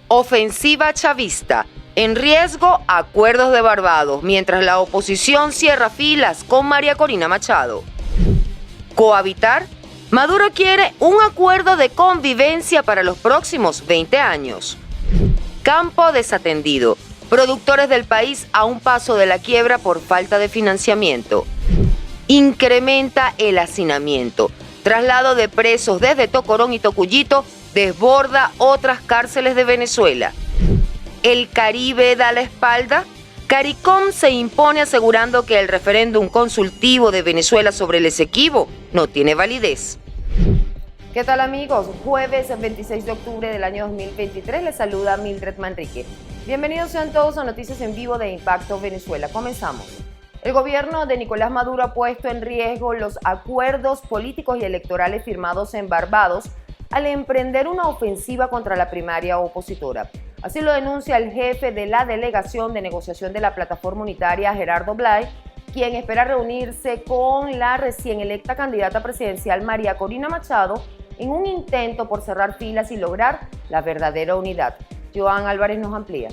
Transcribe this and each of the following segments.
Ofensiva chavista. En riesgo, acuerdos de Barbados, mientras la oposición cierra filas con María Corina Machado. Cohabitar. Maduro quiere un acuerdo de convivencia para los próximos 20 años. Campo desatendido. Productores del país a un paso de la quiebra por falta de financiamiento. Incrementa el hacinamiento. Traslado de presos desde Tocorón y Tocuyito desborda otras cárceles de Venezuela. ¿El Caribe da la espalda? CARICOM se impone asegurando que el referéndum consultivo de Venezuela sobre el Esequibo no tiene validez. ¿Qué tal, amigos? Jueves 26 de octubre del año 2023 les saluda Mildred Manrique. Bienvenidos sean todos a Noticias en Vivo de Impacto Venezuela. Comenzamos. El gobierno de Nicolás Maduro ha puesto en riesgo los acuerdos políticos y electorales firmados en Barbados al emprender una ofensiva contra la primaria opositora. Así lo denuncia el jefe de la delegación de negociación de la plataforma unitaria, Gerardo Blay, quien espera reunirse con la recién electa candidata presidencial María Corina Machado en un intento por cerrar filas y lograr la verdadera unidad. Joan Álvarez nos amplía.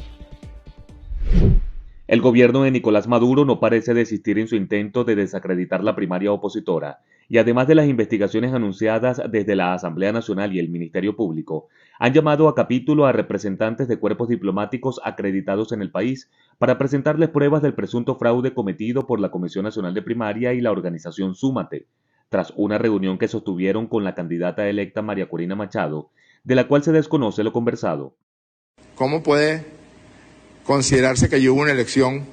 El gobierno de Nicolás Maduro no parece desistir en su intento de desacreditar la primaria opositora, y además de las investigaciones anunciadas desde la Asamblea Nacional y el Ministerio Público, han llamado a capítulo a representantes de cuerpos diplomáticos acreditados en el país para presentarles pruebas del presunto fraude cometido por la Comisión Nacional de Primaria y la organización Súmate, tras una reunión que sostuvieron con la candidata electa María Corina Machado, de la cual se desconoce lo conversado. ¿Cómo puede considerarse que hubo una elección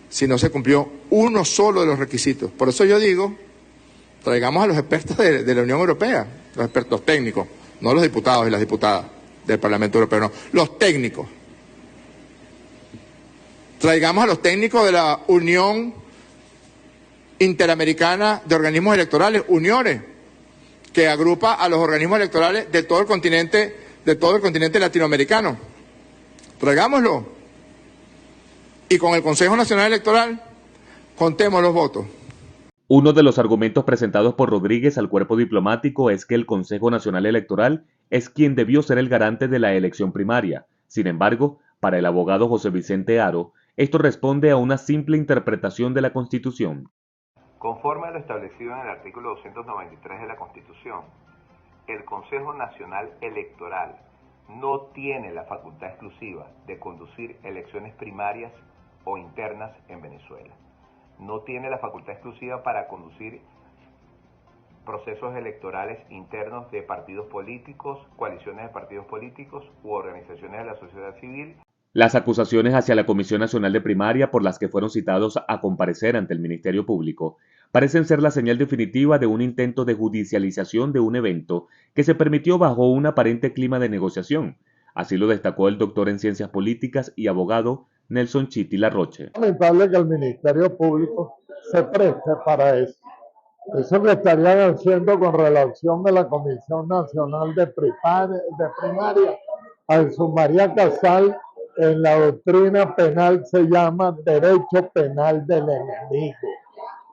si no se cumplió uno solo de los requisitos? Por eso yo digo, traigamos a los expertos de la Unión Europea, los expertos técnicos, no los diputados y las diputadas del Parlamento Europeo, no, los técnicos. Traigamos a los técnicos de la Unión Interamericana de Organismos Electorales, UNIORE, que agrupa a los organismos electorales de todo el continente latinoamericano. Traigámoslo. Y con el Consejo Nacional Electoral, contemos los votos. Uno de los argumentos presentados por Rodríguez al cuerpo diplomático es que el Consejo Nacional Electoral es quien debió ser el garante de la elección primaria. Sin embargo, para el abogado José Vicente Haro, esto responde a una simple interpretación de la Constitución. Conforme a lo establecido en el artículo 293 de la Constitución, el Consejo Nacional Electoral no tiene la facultad exclusiva de conducir elecciones primarias o internas en Venezuela. No tiene la facultad exclusiva para conducir procesos electorales internos de partidos políticos, coaliciones de partidos políticos u organizaciones de la sociedad civil. Las acusaciones hacia la Comisión Nacional de Primaria por las que fueron citados a comparecer ante el Ministerio Público parecen ser la señal definitiva de un intento de judicialización de un evento que se permitió bajo un aparente clima de negociación. Así lo destacó el doctor en Ciencias Políticas y abogado Nelson Chiti Larroche. Es lamentable que el Ministerio Público se preste para eso. Eso que estarían haciendo con relación de la Comisión Nacional de Primaria al María Casal, en la doctrina penal se llama derecho penal del enemigo.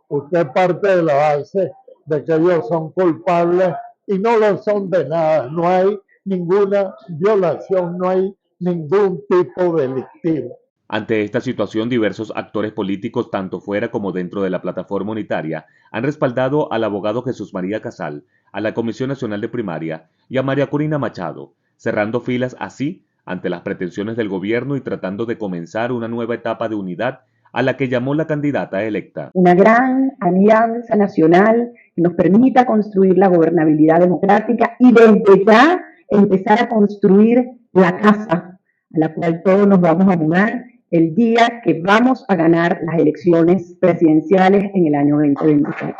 Usted parte de la base de que ellos son culpables y no lo son de nada. No hay ninguna violación, no hay ningún tipo delictivo. Ante esta situación, diversos actores políticos, tanto fuera como dentro de la plataforma unitaria, han respaldado al abogado Jesús María Casal, a la Comisión Nacional de Primaria y a María Corina Machado, cerrando filas así ante las pretensiones del gobierno y tratando de comenzar una nueva etapa de unidad a la que llamó la candidata electa. Una gran alianza nacional que nos permita construir la gobernabilidad democrática y desde ya empezar a construir la casa a la cual todos nos vamos a mudar el día que vamos a ganar las elecciones presidenciales en el año 2023.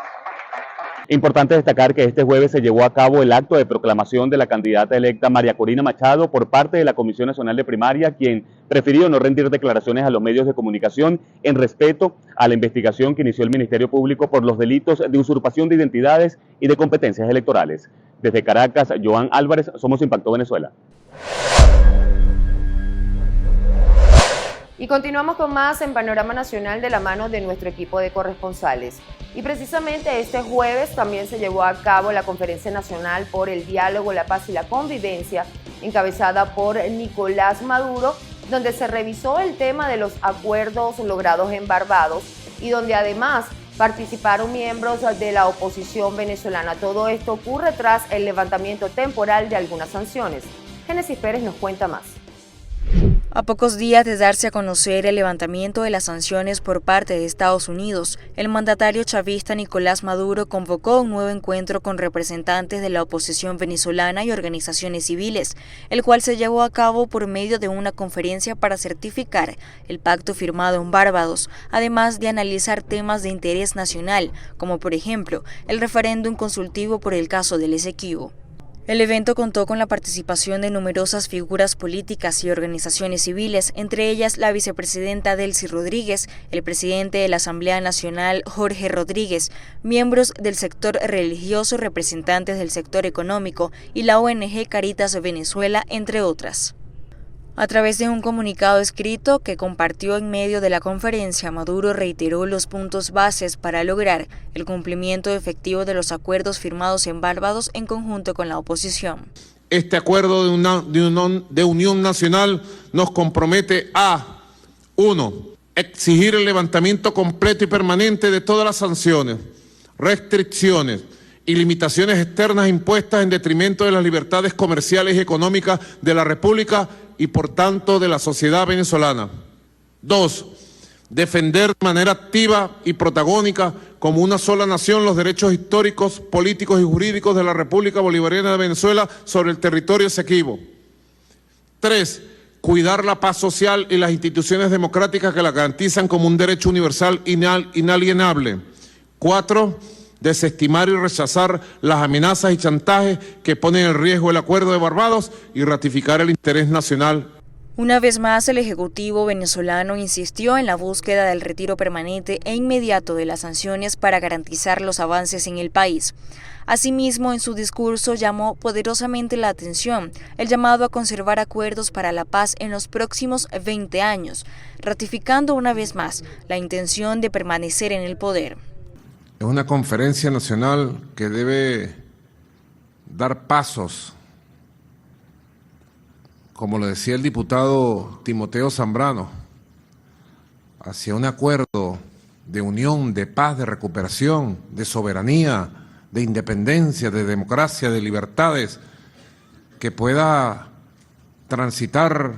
Importante destacar que este jueves se llevó a cabo el acto de proclamación de la candidata electa María Corina Machado por parte de la Comisión Nacional de Primaria, quien prefirió no rendir declaraciones a los medios de comunicación en respeto a la investigación que inició el Ministerio Público por los delitos de usurpación de identidades y de competencias electorales. Desde Caracas, Joan Álvarez, Somos Impacto Venezuela. Y continuamos con más en Panorama Nacional de la mano de nuestro equipo de corresponsales. Y precisamente este jueves también se llevó a cabo la Conferencia Nacional por el Diálogo, la Paz y la Convivencia, encabezada por Nicolás Maduro, donde se revisó el tema de los acuerdos logrados en Barbados y donde además participaron miembros de la oposición venezolana. Todo esto ocurre tras el levantamiento temporal de algunas sanciones. Génesis Pérez nos cuenta más. A pocos días de darse a conocer el levantamiento de las sanciones por parte de Estados Unidos, el mandatario chavista Nicolás Maduro convocó un nuevo encuentro con representantes de la oposición venezolana y organizaciones civiles, el cual se llevó a cabo por medio de una conferencia para certificar el pacto firmado en Barbados, además de analizar temas de interés nacional, como por ejemplo el referéndum consultivo por el caso del Esequibo. El evento contó con la participación de numerosas figuras políticas y organizaciones civiles, entre ellas la vicepresidenta Delcy Rodríguez, el presidente de la Asamblea Nacional Jorge Rodríguez, miembros del sector religioso, representantes del sector económico y la ONG Caritas Venezuela, entre otras. A través de un comunicado escrito que compartió en medio de la conferencia, Maduro reiteró los puntos bases para lograr el cumplimiento efectivo de los acuerdos firmados en Barbados en conjunto con la oposición. Este acuerdo de unión nacional nos compromete a 1. Exigir el levantamiento completo y permanente de todas las sanciones, restricciones y limitaciones externas impuestas en detrimento de las libertades comerciales y económicas de la República y por tanto de la sociedad venezolana. 2. Defender de manera activa y protagónica como una sola nación los derechos históricos, políticos y jurídicos de la República Bolivariana de Venezuela sobre el territorio Esequibo. 3. Cuidar la paz social y las instituciones democráticas que la garantizan como un derecho universal inalienable. 4. Desestimar y rechazar las amenazas y chantajes que ponen en riesgo el Acuerdo de Barbados y ratificar el interés nacional. Una vez más, el Ejecutivo venezolano insistió en la búsqueda del retiro permanente e inmediato de las sanciones para garantizar los avances en el país. Asimismo, en su discurso llamó poderosamente la atención el llamado a conservar acuerdos para la paz en los próximos 20 años, ratificando una vez más la intención de permanecer en el poder. Es una conferencia nacional que debe dar pasos, como lo decía el diputado Timoteo Zambrano, hacia un acuerdo de unión, de paz, de recuperación, de soberanía, de independencia, de democracia, de libertades, que pueda transitar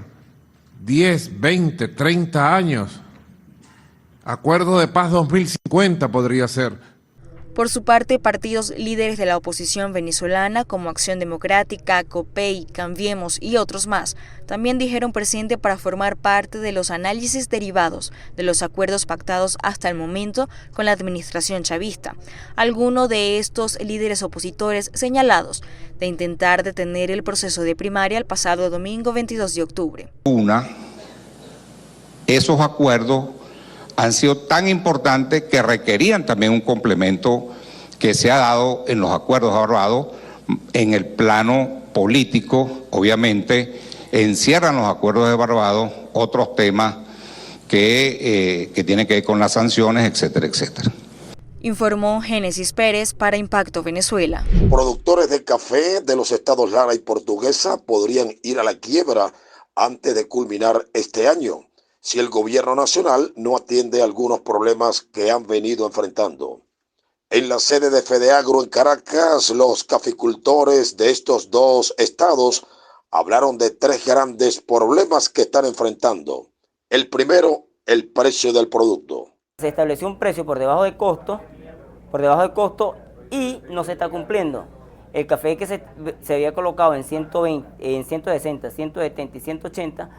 10, 20, 30 años. Acuerdo de paz 2050 podría ser. Por su parte, partidos líderes de la oposición venezolana como Acción Democrática, COPEI, Cambiemos y otros más, también dijeron presente para formar parte de los análisis derivados de los acuerdos pactados hasta el momento con la administración chavista. Algunos de estos líderes opositores señalados de intentar detener el proceso de primaria el pasado domingo 22 de octubre. Esos acuerdos han sido tan importantes que requerían también un complemento que se ha dado en los acuerdos de Barbados. En el plano político, obviamente, encierran los acuerdos de Barbados otros temas que tienen que ver con las sanciones, etcétera, etcétera. Informó Génesis Pérez para Impacto Venezuela. Productores de café de los estados Lara y Portuguesa podrían ir a la quiebra antes de culminar este año, si el gobierno nacional no atiende algunos problemas que han venido enfrentando. En la sede de FEDEAGRO en Caracas, los caficultores de estos dos estados hablaron de tres grandes problemas que están enfrentando. El primero, el precio del producto. Se estableció un precio por debajo de costo y no se está cumpliendo. El café que se había colocado en 120, en 160, 170 y 180...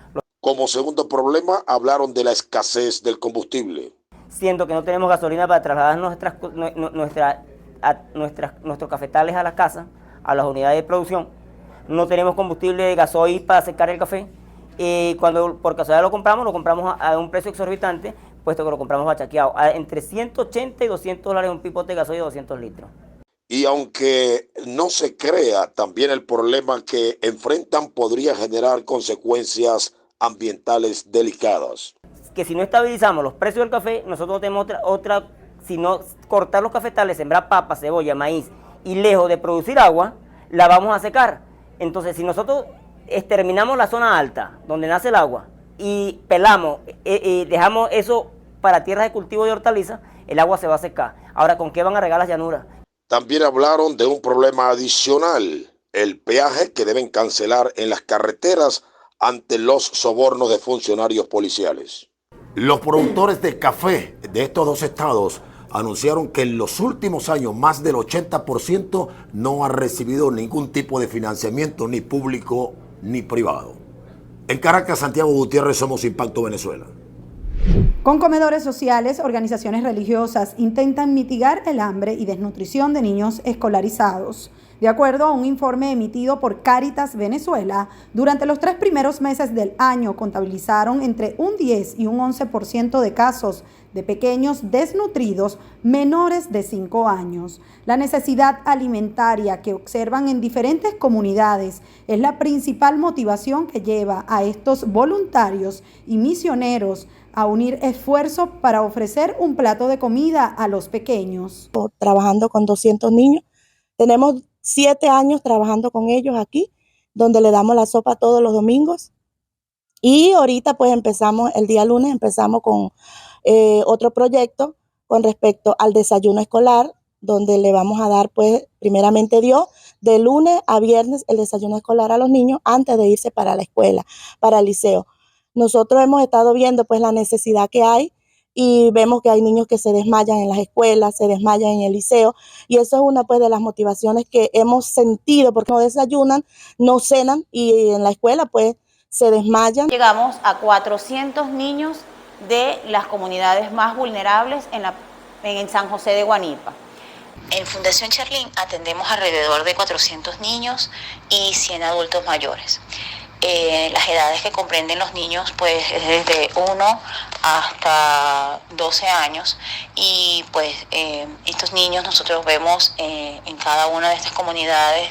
Como segundo problema, hablaron de la escasez del combustible. Siendo que no tenemos gasolina para trasladar nuestros cafetales a las casas, a las unidades de producción, no tenemos combustible de gasoil para secar el café, y cuando por casualidad lo compramos a un precio exorbitante, puesto que lo compramos bachaqueado, entre 180 y $200 un pipote de gasoil de 200 litros. Y aunque no se crea, también el problema que enfrentan podría generar consecuencias ambientales delicadas. que si no estabilizamos los precios del café, nosotros no tenemos otra sino cortar los cafetales, sembrar papa, cebolla, maíz, y lejos de producir agua, la vamos a secar. Entonces, si nosotros exterminamos la zona alta, donde nace el agua, y pelamos, dejamos eso para tierras de cultivo de hortalizas, el agua se va a secar. Ahora, ¿con qué van a regar las llanuras? También hablaron de un problema adicional, el peaje que deben cancelar en las carreteras ante los sobornos de funcionarios policiales. Los productores de café de estos dos estados anunciaron que en los últimos años más del 80% no ha recibido ningún tipo de financiamiento, ni público ni privado. En Caracas, Santiago Gutiérrez, Somos Impacto Venezuela. Con comedores sociales, organizaciones religiosas intentan mitigar el hambre y desnutrición de niños escolarizados. De acuerdo a un informe emitido por Cáritas Venezuela, durante los 3 primeros meses del año contabilizaron entre un 10 y un 11% de casos de pequeños desnutridos menores de 5 años. La necesidad alimentaria que observan en diferentes comunidades es la principal motivación que lleva a estos voluntarios y misioneros a unir esfuerzos para ofrecer un plato de comida a los pequeños. Trabajando con 200 niños, tenemos 7 años trabajando con ellos aquí, donde le damos la sopa todos los domingos. Y ahorita pues empezamos, el día lunes empezamos con otro proyecto con respecto al desayuno escolar, donde le vamos a dar pues primeramente Dios, de lunes a viernes el desayuno escolar a los niños antes de irse para la escuela, para el liceo. Nosotros hemos estado viendo pues la necesidad que hay y vemos que hay niños que se desmayan en las escuelas, se desmayan en el liceo, y eso es una pues de las motivaciones que hemos sentido, porque no desayunan, no cenan y en la escuela pues se desmayan. Llegamos a 400 niños de las comunidades más vulnerables en San José de Guanipa. En Fundación Charlín atendemos alrededor de 400 niños y 100 adultos mayores. Las edades que comprenden los niños pues es desde 1 hasta 12 años y pues estos niños nosotros vemos en cada una de estas comunidades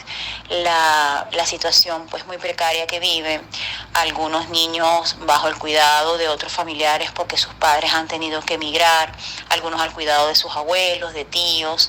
la situación pues muy precaria que viven, algunos niños bajo el cuidado de otros familiares porque sus padres han tenido que emigrar, algunos al cuidado de sus abuelos, de tíos,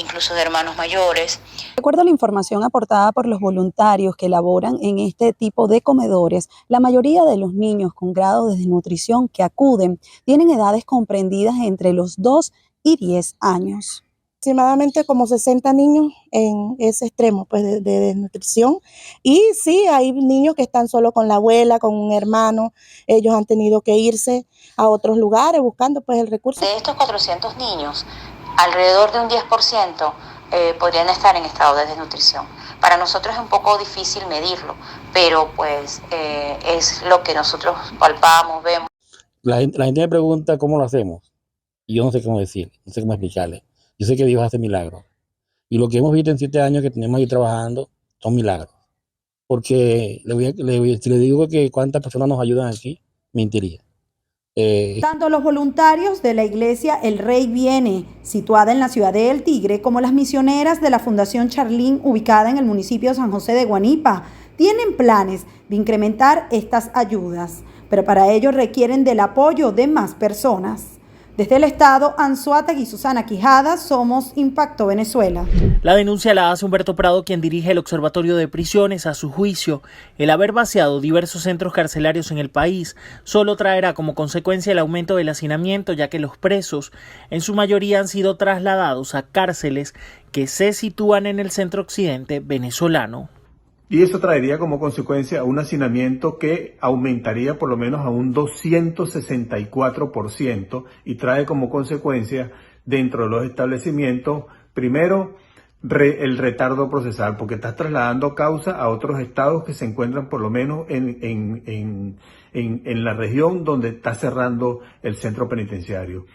incluso de hermanos mayores. De acuerdo a la información aportada por los voluntarios que laboran en este tipo de comedores, la mayoría de los niños con grado de desnutrición que acuden tienen edades comprendidas entre los 2 y 10 años. Aproximadamente como 60 niños en ese extremo pues, de desnutrición. Y sí, hay niños que están solo con la abuela, con un hermano. Ellos han tenido que irse a otros lugares buscando pues, el recurso. De estos 400 niños, alrededor de un 10% podrían estar en estado de desnutrición. Para nosotros es un poco difícil medirlo, pero pues es lo que nosotros palpamos, vemos. La gente me pregunta cómo lo hacemos y yo no sé cómo decir, no sé cómo explicarle. Yo sé que Dios hace milagros y lo que hemos visto en 7 años que tenemos ahí trabajando son milagros. Porque si le digo que cuántas personas nos ayudan aquí, mentiría. Tanto los voluntarios de la iglesia El Rey Viene, situada en la ciudad de El Tigre, como las misioneras de la Fundación Charlín, ubicada en el municipio de San José de Guanipa, tienen planes de incrementar estas ayudas, pero para ello requieren del apoyo de más personas. Desde el estado, Anzoátegui y Susana Quijada, Somos Impacto Venezuela. La denuncia la hace Humberto Prado, quien dirige el Observatorio de Prisiones. A su juicio, el haber vaciado diversos centros carcelarios en el país solo traerá como consecuencia el aumento del hacinamiento, ya que los presos en su mayoría han sido trasladados a cárceles que se sitúan en el centro occidente venezolano. Y eso traería como consecuencia un hacinamiento que aumentaría por lo menos a un 264% y trae como consecuencia dentro de los establecimientos, primero, el retardo procesal, porque estás trasladando causa a otros estados que se encuentran por lo menos en la región donde está cerrando el centro penitenciario.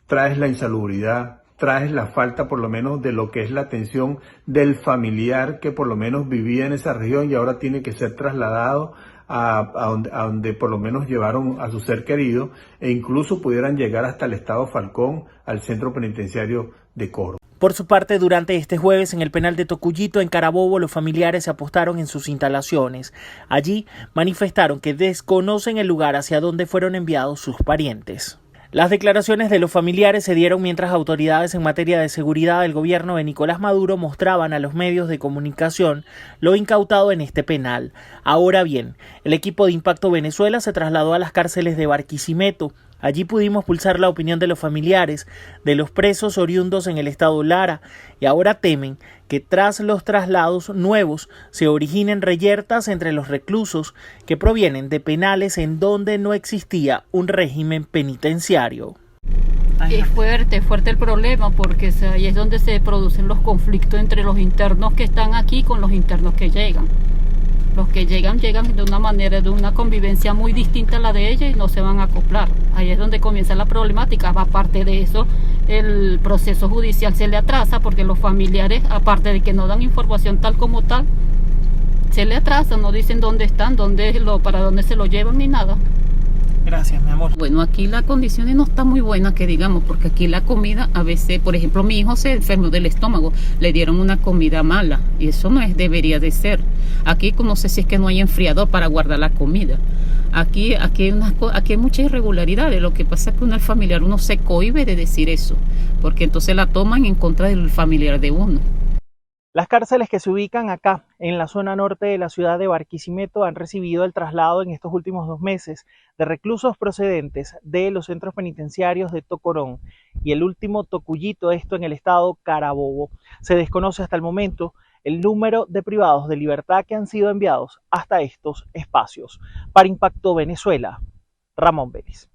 Traes la insalubridad, traes la falta por lo menos de lo que es la atención del familiar que por lo menos vivía en esa región y ahora tiene que ser trasladado a donde por lo menos llevaron a su ser querido e incluso pudieran llegar hasta el estado Falcón, al centro penitenciario de Coro. Por su parte, durante este jueves en el penal de Tocuyito, en Carabobo, los familiares se apostaron en sus instalaciones. Allí manifestaron que desconocen el lugar hacia donde fueron enviados sus parientes. Las declaraciones de los familiares se dieron mientras autoridades en materia de seguridad del gobierno de Nicolás Maduro mostraban a los medios de comunicación lo incautado en este penal. Ahora bien, el equipo de Impacto Venezuela se trasladó a las cárceles de Barquisimeto. Allí pudimos pulsar la opinión de los familiares de los presos oriundos en el estado Lara y ahora temen que tras los traslados nuevos se originen reyertas entre los reclusos que provienen de penales en donde no existía un régimen penitenciario. Es fuerte el problema porque ahí es donde se producen los conflictos entre los internos que están aquí con los internos que llegan. Los que llegan de una manera, de una convivencia muy distinta a la de ella y no se van a acoplar. Ahí es donde comienza la problemática. Aparte de eso, el proceso judicial se le atrasa porque los familiares, aparte de que no dan información tal como tal, se le atrasa, no dicen dónde están, para dónde se lo llevan ni nada. Gracias, mi amor. Bueno, aquí las condiciones no están muy buenas, que digamos, porque aquí la comida, a veces, por ejemplo, mi hijo se enfermó del estómago, le dieron una comida mala, y eso debería de ser. Aquí no sé si es que no hay enfriador para guardar la comida. Aquí hay muchas irregularidades, lo que pasa es que el familiar uno se cohíbe de decir eso, porque entonces la toman en contra del familiar de uno. Las cárceles que se ubican acá, en la zona norte de la ciudad de Barquisimeto, han recibido el traslado en estos últimos 2 meses de reclusos procedentes de los centros penitenciarios de Tocorón y el último Tocuyito, esto en el estado Carabobo. Se desconoce hasta el momento el número de privados de libertad que han sido enviados hasta estos espacios. Para Impacto Venezuela, Ramón Vélez.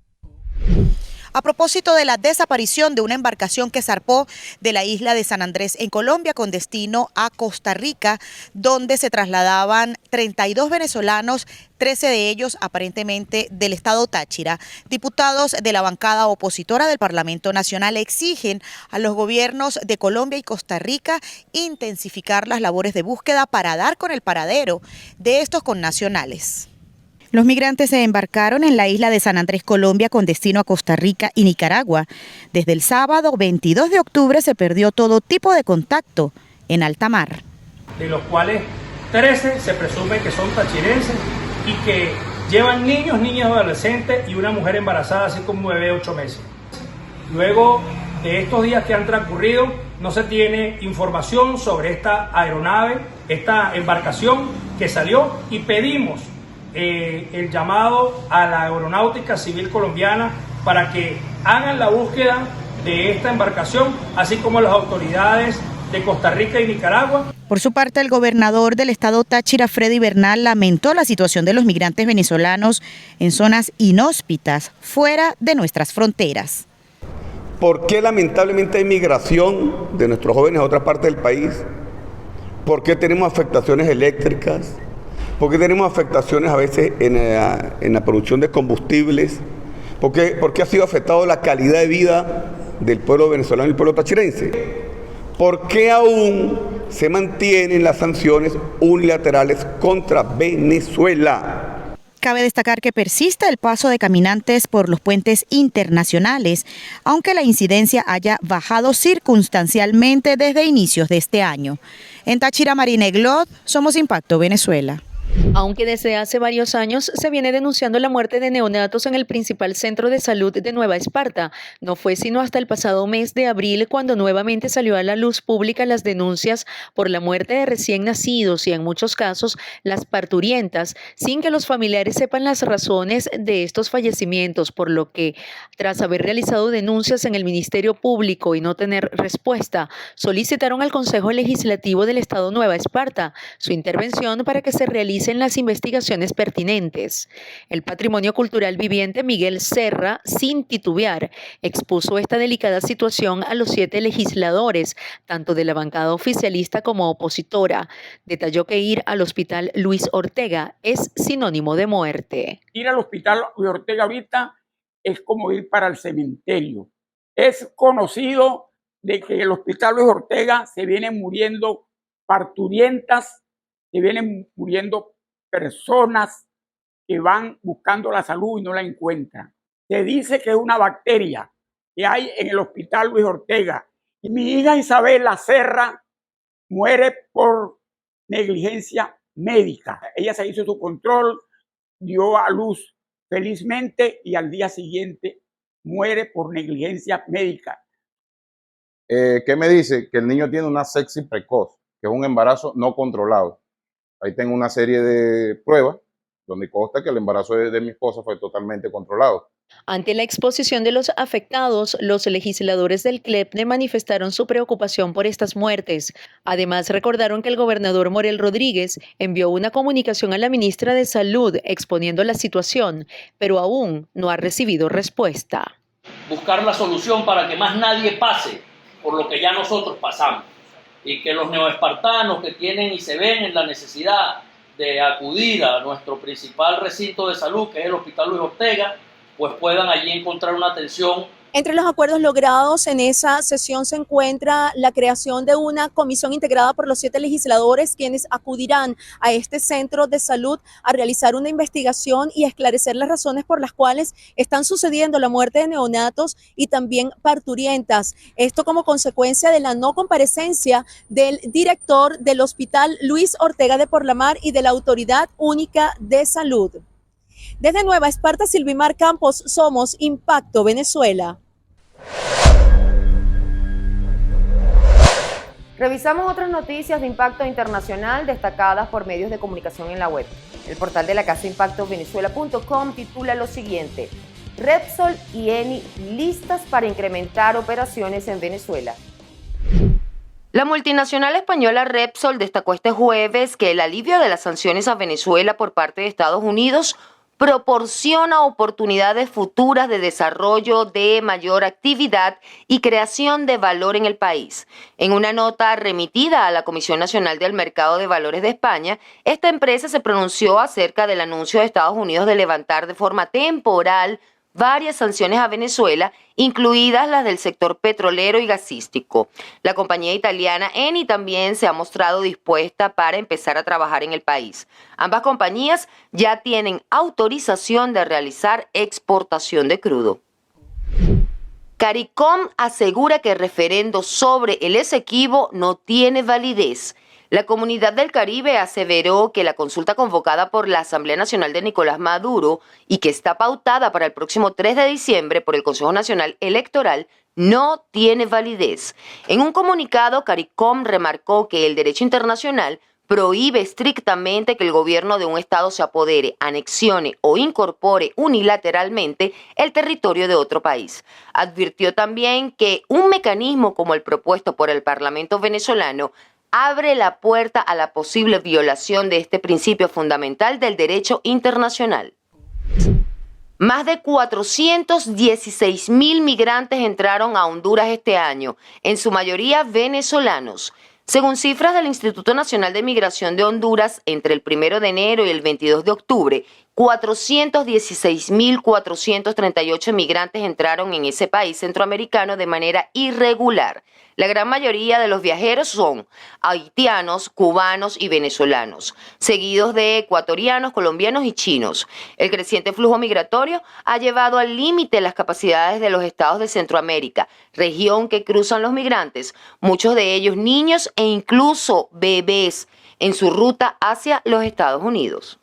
A propósito de la desaparición de una embarcación que zarpó de la isla de San Andrés en Colombia con destino a Costa Rica, donde se trasladaban 32 venezolanos, 13 de ellos aparentemente del estado Táchira. Diputados de la bancada opositora del Parlamento Nacional exigen a los gobiernos de Colombia y Costa Rica intensificar las labores de búsqueda para dar con el paradero de estos connacionales. Los migrantes se embarcaron en la isla de San Andrés, Colombia, con destino a Costa Rica y Nicaragua. Desde el sábado 22 de octubre se perdió todo tipo de contacto en alta mar. De los cuales 13 se presume que son tachirenses y que llevan niños, niñas, adolescentes y una mujer embarazada, así como un bebé de 8 meses. Luego de estos días que han transcurrido, no se tiene información sobre esta aeronave, esta embarcación que salió, y pedimos el llamado a la Aeronáutica Civil Colombiana para que hagan la búsqueda de esta embarcación, así como las autoridades de Costa Rica y Nicaragua. Por su parte, el gobernador del estado Táchira, Freddy Bernal, lamentó la situación de los migrantes venezolanos en zonas inhóspitas fuera de nuestras fronteras. ¿Por qué lamentablemente hay migración de nuestros jóvenes a otra parte del país? ¿Por qué tenemos afectaciones eléctricas? ¿Por qué tenemos afectaciones a veces en la producción de combustibles? ¿Por qué ha sido afectado la calidad de vida del pueblo venezolano y el pueblo tachirense? ¿Por qué aún se mantienen las sanciones unilaterales contra Venezuela? Cabe destacar que persiste el paso de caminantes por los puentes internacionales, aunque la incidencia haya bajado circunstancialmente desde inicios de este año. En Táchira, Marina Eglot, somos Impacto Venezuela. Aunque desde hace varios años se viene denunciando la muerte de neonatos en el principal centro de salud de Nueva Esparta, no fue sino hasta el pasado mes de abril cuando nuevamente salió a la luz pública las denuncias por la muerte de recién nacidos y en muchos casos las parturientas, sin que los familiares sepan las razones de estos fallecimientos, por lo que, tras haber realizado denuncias en el Ministerio Público y no tener respuesta, solicitaron al Consejo Legislativo del Estado Nueva Esparta su intervención para que se realicen las investigaciones pertinentes. El Patrimonio Cultural Viviente Miguel Serra, sin titubear, expuso esta delicada situación a los 7 legisladores, tanto de la bancada oficialista como opositora. Detalló que ir al Hospital Luis Ortega es sinónimo de muerte. Ir al Hospital Luis Ortega ahorita es como ir para el cementerio. Es conocido de que en el Hospital Luis Ortega se vienen muriendo parturientas, se vienen muriendo personas que van buscando la salud y no la encuentran. Se dice que es una bacteria que hay en el Hospital Luis Ortega Y mi hija Isabela Serra muere por negligencia médica. Ella se hizo su control, dio a luz felizmente y al día siguiente muere por negligencia médica. ¿Qué me dice? Que el niño tiene una sepsis precoz, que es un embarazo no controlado. Ahí tengo una serie de pruebas donde consta que el embarazo de mi esposa fue totalmente controlado. Ante la exposición de los afectados, los legisladores del CLEPNE manifestaron su preocupación por estas muertes. Además, recordaron que el gobernador Morel Rodríguez envió una comunicación a la ministra de Salud exponiendo la situación, pero aún no ha recibido respuesta. Buscar la solución para que más nadie pase por lo que ya nosotros pasamos y que los neoespartanos que tienen y se ven en la necesidad de acudir a nuestro principal recinto de salud, que es el Hospital Luis Ortega, pues puedan allí encontrar una atención. Entre los acuerdos logrados en esa sesión se encuentra la creación de una comisión integrada por los 7 legisladores, quienes acudirán a este centro de salud a realizar una investigación y esclarecer las razones por las cuales están sucediendo la muerte de neonatos y también parturientas. Esto como consecuencia de la no comparecencia del director del Hospital Luis Ortega de Porlamar y de la Autoridad Única de Salud. Desde Nueva Esparta, Silvimar Campos, somos Impacto Venezuela. Revisamos otras noticias de impacto internacional destacadas por medios de comunicación en la web. El portal de la casa impactovenezuela.com titula lo siguiente: Repsol y Eni listas para incrementar operaciones en Venezuela. La multinacional española Repsol destacó este jueves que el alivio de las sanciones a Venezuela por parte de Estados Unidos proporciona oportunidades futuras de desarrollo de mayor actividad y creación de valor en el país. En una nota remitida a la Comisión Nacional del Mercado de Valores de España, esta empresa se pronunció acerca del anuncio de Estados Unidos de levantar de forma temporal varias sanciones a Venezuela, incluidas las del sector petrolero y gasístico. La compañía italiana Eni también se ha mostrado dispuesta para empezar a trabajar en el país. Ambas compañías ya tienen autorización de realizar exportación de crudo. CARICOM asegura que el referendo sobre el Esequibo no tiene validez. La Comunidad del Caribe aseveró que la consulta convocada por la Asamblea Nacional de Nicolás Maduro y que está pautada para el próximo 3 de diciembre por el Consejo Nacional Electoral no tiene validez. En un comunicado, CARICOM remarcó que el derecho internacional prohíbe estrictamente que el gobierno de un estado se apodere, anexione o incorpore unilateralmente el territorio de otro país. Advirtió también que un mecanismo como el propuesto por el Parlamento venezolano abre la puerta a la posible violación de este principio fundamental del derecho internacional. Más de 416,000 migrantes entraron a Honduras este año, en su mayoría venezolanos. Según cifras del Instituto Nacional de Migración de Honduras, entre el 1 de enero y el 22 de octubre, 416,438 migrantes entraron en ese país centroamericano de manera irregular. La gran mayoría de los viajeros son haitianos, cubanos y venezolanos, seguidos de ecuatorianos, colombianos y chinos. El creciente flujo migratorio ha llevado al límite las capacidades de los estados de Centroamérica, región que cruzan los migrantes, muchos de ellos niños e incluso bebés, en su ruta hacia los Estados Unidos.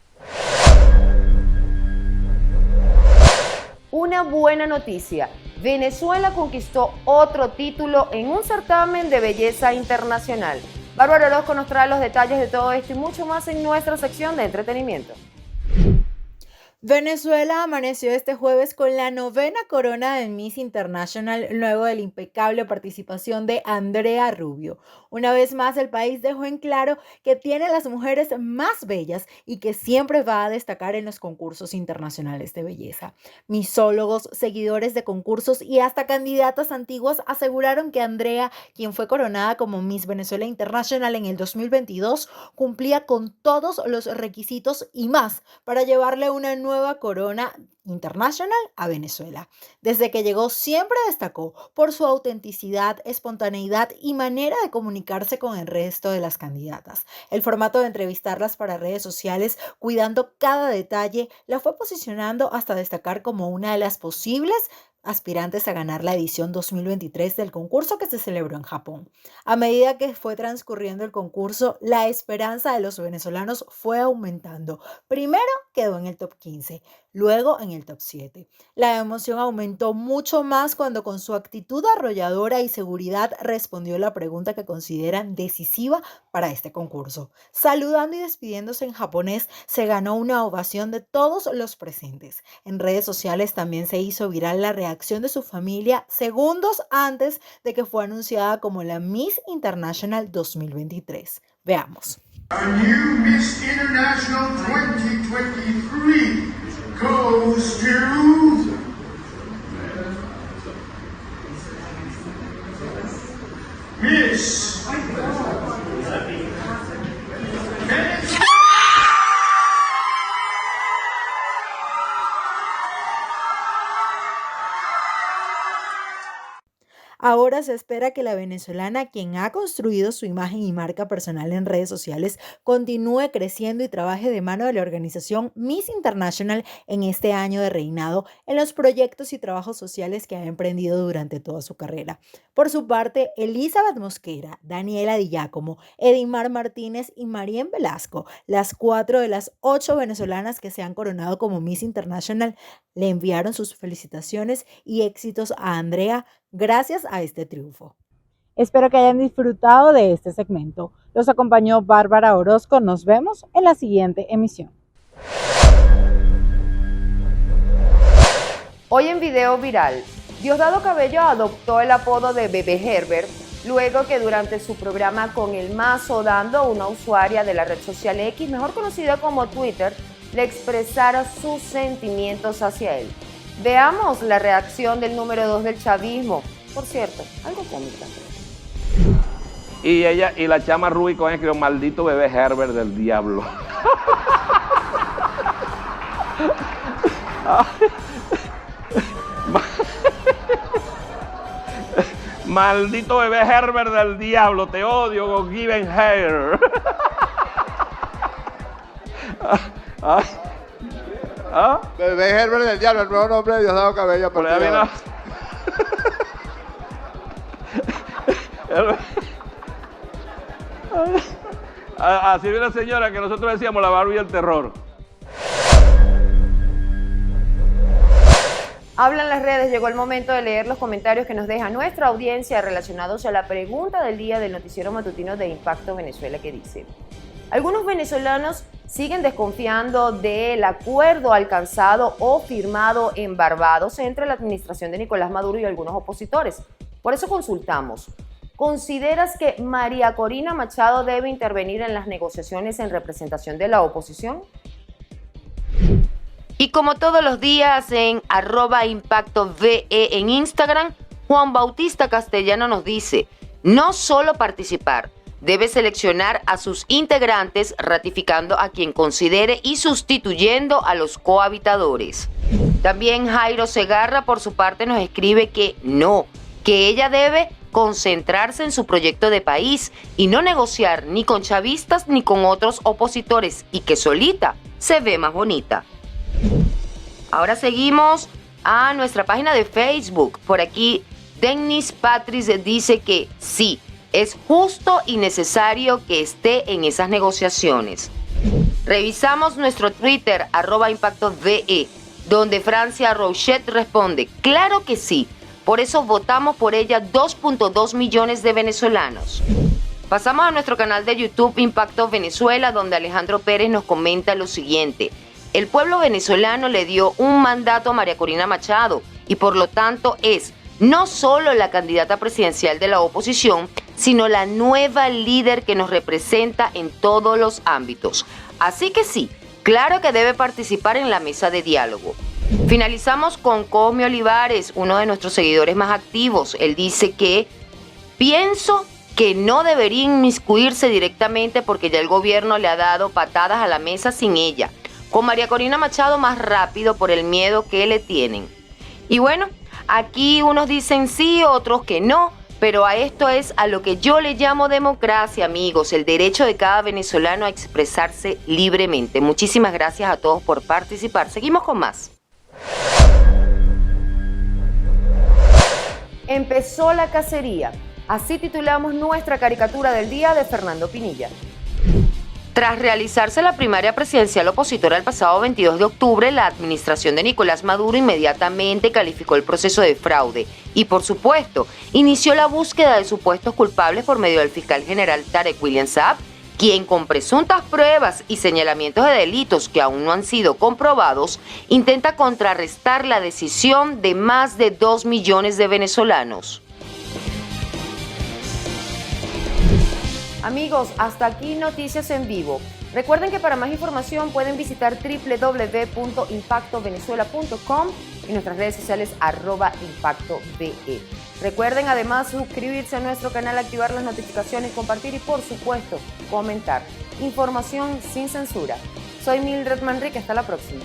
Una buena noticia: Venezuela conquistó otro título en un certamen de belleza internacional. Bárbara Orozco nos trae los detalles de todo esto y mucho más en nuestra sección de entretenimiento. Venezuela amaneció este jueves con la 9ª corona de Miss International luego de la impecable participación de Andrea Rubio. Una vez más, el país dejó en claro que tiene las mujeres más bellas y que siempre va a destacar en los concursos internacionales de belleza. Misólogos, seguidores de concursos y hasta candidatas antiguas aseguraron que Andrea, quien fue coronada como Miss Venezuela International en el 2022, cumplía con todos los requisitos y más para llevarle una nueva corona International a Venezuela. Desde que llegó siempre destacó por su autenticidad, espontaneidad y manera de comunicarse con el resto de las candidatas. El formato de entrevistarlas para redes sociales, cuidando cada detalle, la fue posicionando hasta destacar como una de las posibles aspirantes a ganar la edición 2023 del concurso que se celebró en Japón. A medida que fue transcurriendo el concurso, la esperanza de los venezolanos fue aumentando. Primero quedó en el top 15, luego en el top 7. La emoción aumentó mucho más cuando con su actitud arrolladora y seguridad respondió la pregunta que consideran decisiva para este concurso. Saludando y despidiéndose en japonés, se ganó una ovación de todos los presentes. En redes sociales también se hizo viral la reacción de su familia segundos antes de que fue anunciada como la Miss International 2023. Veamos. Our new Miss International 2023 goes to Miss Ahora se espera que la venezolana, quien ha construido su imagen y marca personal en redes sociales, continúe creciendo y trabaje de mano de la organización Miss International en este año de reinado en los proyectos y trabajos sociales que ha emprendido durante toda su carrera. Por su parte, Elizabeth Mosquera, Daniela Di Giacomo, Edimar Martínez y Marien Velasco, las 4 de las 8 venezolanas que se han coronado como Miss International, le enviaron sus felicitaciones y éxitos a Andrea gracias a este triunfo. Espero que hayan disfrutado de este segmento. Los acompañó Bárbara Orozco. Nos vemos en la siguiente emisión. Hoy en video viral, Diosdado Cabello adoptó el apodo de Bebé Herbert luego que durante su programa Con el Mazo Dando, una usuaria de la red social X, mejor conocida como Twitter, le expresara sus sentimientos hacia él. Veamos la reacción del número 2 del chavismo, por cierto, algo cómica. Y ella y la chama Rubicon escribió: maldito Bebé Herbert del diablo. Maldito Bebé Herbert del diablo, te odio con Given Hair. Bebé Herbert del diablo, el nuevo nombre de Diosdado Cabello. Así viene la señora que nosotros decíamos la Barbie del terror. Hablan las redes, llegó el momento de leer los comentarios que nos deja nuestra audiencia relacionados a la pregunta del día del noticiero matutino de Impacto Venezuela, que dice: algunos venezolanos siguen desconfiando del acuerdo alcanzado o firmado en Barbados entre la administración de Nicolás Maduro y algunos opositores. Por eso consultamos: ¿consideras que María Corina Machado debe intervenir en las negociaciones en representación de la oposición? Y como todos los días en @ImpactoVE en Instagram, Juan Bautista Castellano nos dice: no solo participar, debe seleccionar a sus integrantes ratificando a quien considere y sustituyendo a los cohabitadores. También Jairo Segarra por su parte nos escribe que no, que ella debe concentrarse en su proyecto de país y no negociar ni con chavistas ni con otros opositores, y que solita se ve más bonita. Ahora seguimos a nuestra página de Facebook. Por aquí Dennis Patrice dice que sí, es justo y necesario que esté en esas negociaciones. Revisamos nuestro Twitter, @ImpactoVE, donde Francia Rochette responde: claro que sí, por eso votamos por ella 2.2 millones de venezolanos. Pasamos a nuestro canal de YouTube Impacto Venezuela, donde Alejandro Pérez nos comenta lo siguiente: el pueblo venezolano le dio un mandato a María Corina Machado y por lo tanto es no solo la candidata presidencial de la oposición, sino la nueva líder que nos representa en todos los ámbitos. Así que sí, claro que debe participar en la mesa de diálogo. Finalizamos con Cosme Olivares, uno de nuestros seguidores más activos. Él dice que pienso que no debería inmiscuirse directamente porque ya el gobierno le ha dado patadas a la mesa sin ella. Con María Corina Machado más rápido por el miedo que le tienen. Y bueno, aquí unos dicen sí, otros que no, pero a esto es a lo que yo le llamo democracia, amigos, el derecho de cada venezolano a expresarse libremente. Muchísimas gracias a todos por participar. Seguimos con más. Empezó la cacería. Así titulamos nuestra caricatura del día de Fernando Pinilla. Tras realizarse la primaria presidencial opositora el pasado 22 de octubre, la administración de Nicolás Maduro inmediatamente calificó el proceso de fraude y, por supuesto, inició la búsqueda de supuestos culpables por medio del fiscal general Tarek William Saab, quien con presuntas pruebas y señalamientos de delitos que aún no han sido comprobados, intenta contrarrestar la decisión de más de 2 millones de venezolanos. Amigos, hasta aquí Noticias en Vivo. Recuerden que para más información pueden visitar www.impactovenezuela.com y nuestras redes sociales @impactove. Recuerden además suscribirse a nuestro canal, activar las notificaciones, compartir y por supuesto comentar. Información sin censura. Soy Mildred Manrique, hasta la próxima.